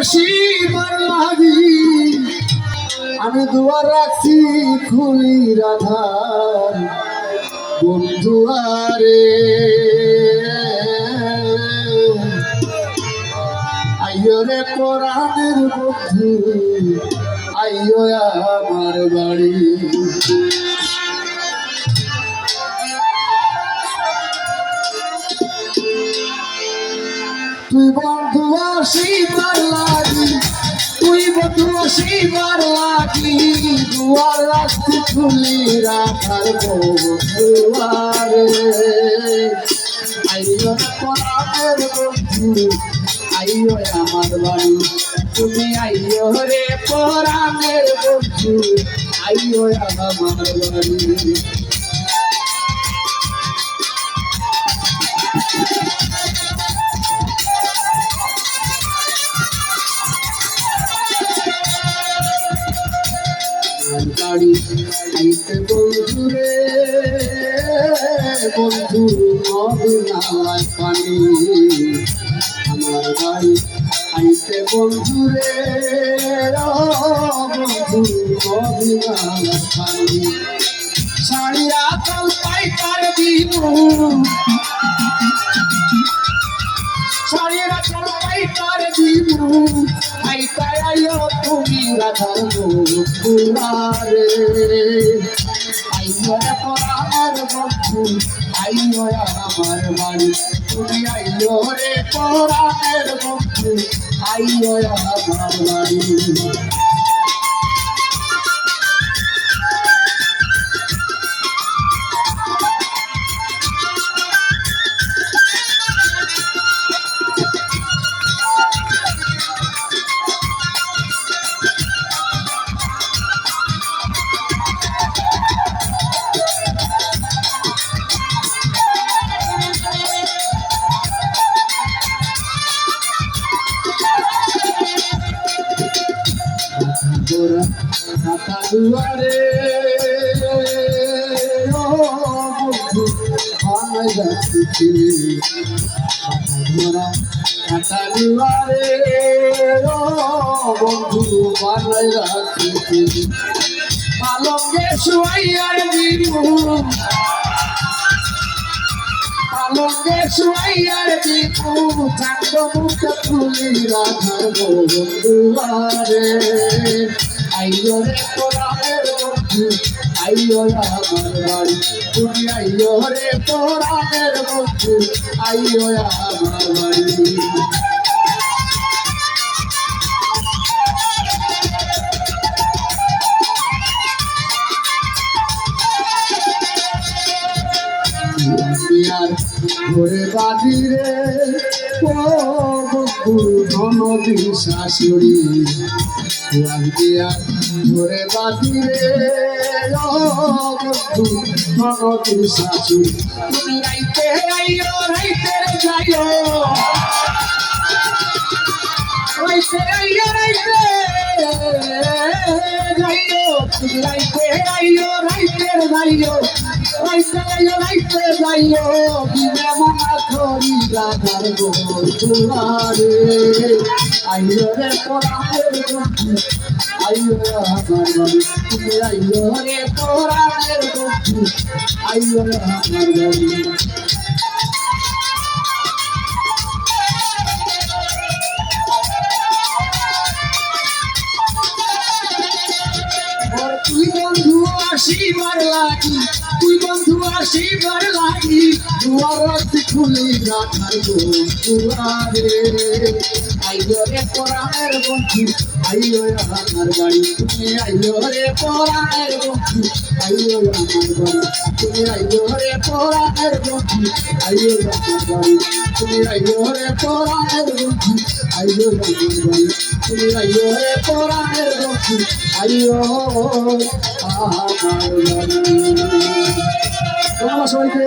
আসিবার লাগি আমি দুয়ার রাখছি খুলি রাধার বন্ধু আরে আইয়ো রে কোরআনের বন্ধু আইয়ো আমার বাড়ি তুই বন্ধু আসিবার লাগি তুই বন্ধু আসিবার লাগি দুয়ার রাখছি খুলি রাখার বন্ধু আরে আইয়ো কোরআনের বন্ধু আইয়ো আমার বাড়ি তুমি আইয়ো রে কোরআনের বন্ধু আইয়ো আমার বাড়ি গাড়ি আইতে বন্ধু রে বন্ধু মদিনায় পানি আমার গাড়ি আইতে বন্ধু রে বন্ধু মদিনায় পানি শাড়িয়া চল পাইকার দিনু শাড়িয়া চল পাইকার দিনু আইতায় আইয়ো তুমি রাধার বন্ধুরে আইয়ো কোরআনের বন্ধু আইয়ো আমার বাড়ি তুমি আইয়ো রে কোরআনের বন্ধু আইয়ো আমার বাড়ি খাতা দুয়ারে বন্ধু আমার যাচ্ছি খাতা দুয়ারে বন্ধু বানাই রাখছি পালঙ্গে শুয়াইয়ার দিনু পালঙ্গে শুয়াইয়ার দিনু চাঁদ মুখ তুলি রাখার বন্ধু আরে আইয়ো রে কোরআনের বন্ধু আইয়ো আমার বাড়ি তুমি আইয়ো রে কোরআনের বন্ধু আইয়ো আমার বাড়ি ঘরে বাড়ি রে ও বন্ধু ধনদি শাশুড়ি ঘরে বাড়ি রে ও বন্ধু ধনদি শাশুড়ি তুমি রাইতে আইয়ো রাইতে যাইও রাইতে আইয়ো রাইতে যাইও তুমি রাইতে আইয়ো রাইতে যাইও রাইতে আইয়ো রাইতে যাইও বিনা মনা করি রাধার বন্ধু আরে আইয়ো রে কোরআনের বন্ধু আইয়ো আমার বাড়ি তুমি আইয়ো রে কোরআনের বন্ধু আইয়ো আমার বাড়ি তুই বন্ধু আসিবার লাগি তুই বন্ধু আসিবার লাগি দুয়ার রাখছি খুলি রাখার বন্ধু আরে আইয়ো রে কোরআনের বন্ধু আইয়ো আমার বাড়ি তুমি আইয়ো রে কোরআনের বন্ধু আইয়ো আমার বাড়ি তুমি আইয়ো রে কোরআনের বন্ধু আইয়ো আমার বাড়ি তুমি আইয়ো রে কোরআনের বন্ধু আইয়ো আমার বাড়ি তুমি আইয়ো রে কোরআনের বন্ধু আইয়ো আমার বাড়ি। সবাইকে